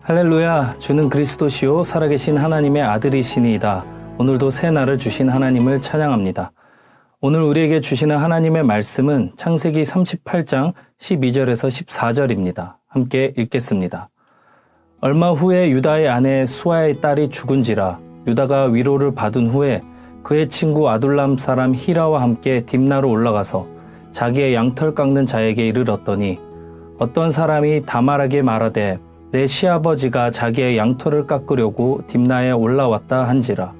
할렐루야, 주는 그리스도시요 살아계신 하나님의 아들이시니이다. 오늘도 새 날을 주신 하나님을 찬양합니다. 오늘 우리에게 주시는 하나님의 말씀은 창세기 38장 12절에서 14절입니다. 함께 읽겠습니다. 얼마 후에 유다의 아내 수아의 딸이 죽은지라 유다가 위로를 받은 후에 그의 친구 아둘람 사람 히라와 함께 딥나로 올라가서 자기의 양털 깎는 자에게 이르렀더니 어떤 사람이 다말에게 말하되 내 시아버지가 자기의 양털을 깎으려고 딥나에 올라왔다 한지라.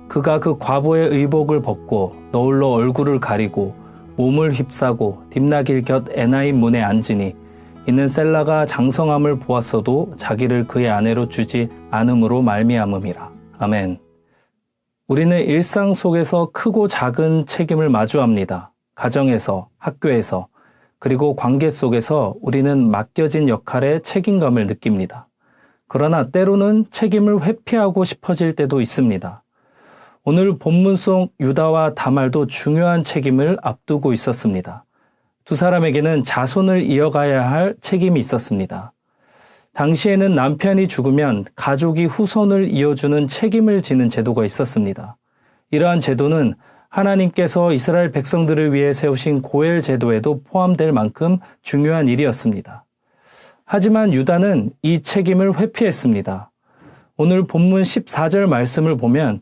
그가 그 과부의 의복을 벗고 너울로 얼굴을 가리고 몸을 휩싸고 딥나길 곁 에나임 문에 앉으니 이는 셀라가 장성함을 보았어도 자기를 그의 아내로 주지 않음으로 말미암음이라. 아멘. 우리는 일상 속에서 크고 작은 책임을 마주합니다. 가정에서, 학교에서, 그리고 관계 속에서 우리는 맡겨진 역할에 책임감을 느낍니다. 그러나 때로는 책임을 회피하고 싶어질 때도 있습니다. 오늘 본문 속 유다와 다말도 중요한 책임을 앞두고 있었습니다. 두 사람에게는 자손을 이어가야 할 책임이 있었습니다. 당시에는 남편이 죽으면 가족이 후손을 이어주는 책임을 지는 제도가 있었습니다. 이러한 제도는 하나님께서 이스라엘 백성들을 위해 세우신 고엘 제도에도 포함될 만큼 중요한 일이었습니다. 하지만 유다는 이 책임을 회피했습니다. 오늘 본문 14절 말씀을 보면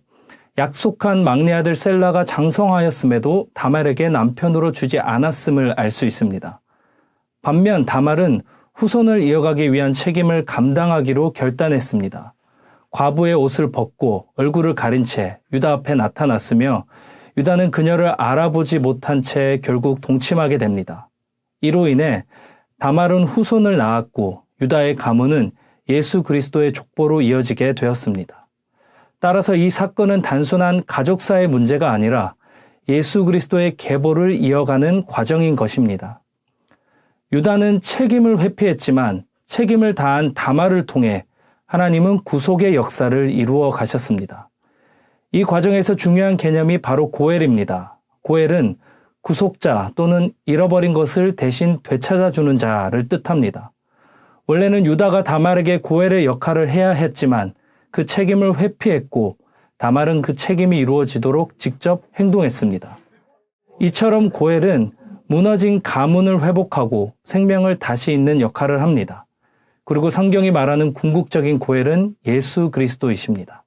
약속한 막내 아들 셀라가 장성하였음에도 다말에게 남편으로 주지 않았음을 알 수 있습니다. 반면 다말은 후손을 이어가기 위한 책임을 감당하기로 결단했습니다. 과부의 옷을 벗고 얼굴을 가린 채 유다 앞에 나타났으며 유다는 그녀를 알아보지 못한 채 결국 동침하게 됩니다. 이로 인해 다말은 후손을 낳았고 유다의 가문은 예수 그리스도의 족보로 이어지게 되었습니다. 따라서 이 사건은 단순한 가족사의 문제가 아니라 예수 그리스도의 계보를 이어가는 과정인 것입니다. 유다는 책임을 회피했지만 책임을 다한 다말을 통해 하나님은 구속의 역사를 이루어 가셨습니다. 이 과정에서 중요한 개념이 바로 고엘입니다. 고엘은 구속자 또는 잃어버린 것을 대신 되찾아주는 자를 뜻합니다. 원래는 유다가 다말에게 고엘의 역할을 해야 했지만 그 책임을 회피했고 다말은 그 책임이 이루어지도록 직접 행동했습니다. 이처럼 고엘은 무너진 가문을 회복하고 생명을 다시 잇는 역할을 합니다. 그리고 성경이 말하는 궁극적인 고엘은 예수 그리스도이십니다.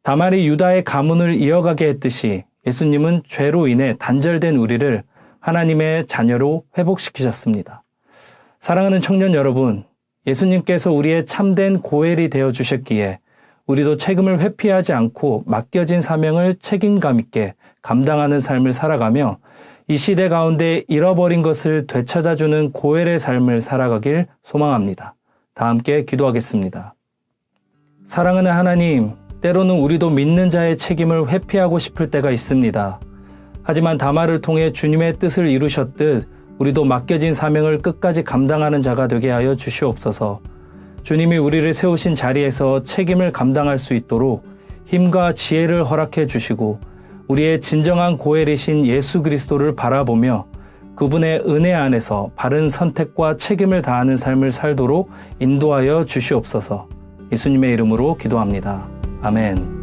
다말이 유다의 가문을 이어가게 했듯이 예수님은 죄로 인해 단절된 우리를 하나님의 자녀로 회복시키셨습니다. 사랑하는 청년 여러분, 예수님께서 우리의 참된 고엘이 되어 주셨기에 우리도 책임을 회피하지 않고 맡겨진 사명을 책임감 있게 감당하는 삶을 살아가며 이 시대 가운데 잃어버린 것을 되찾아주는 고엘의 삶을 살아가길 소망합니다. 다 함께 기도하겠습니다. 사랑하는 하나님, 때로는 우리도 믿는 자의 책임을 회피하고 싶을 때가 있습니다. 하지만 다말을 통해 주님의 뜻을 이루셨듯 우리도 맡겨진 사명을 끝까지 감당하는 자가 되게 하여 주시옵소서. 주님이 우리를 세우신 자리에서 책임을 감당할 수 있도록 힘과 지혜를 허락해 주시고 우리의 진정한 고엘이신 예수 그리스도를 바라보며 그분의 은혜 안에서 바른 선택과 책임을 다하는 삶을 살도록 인도하여 주시옵소서. 예수님의 이름으로 기도합니다. 아멘.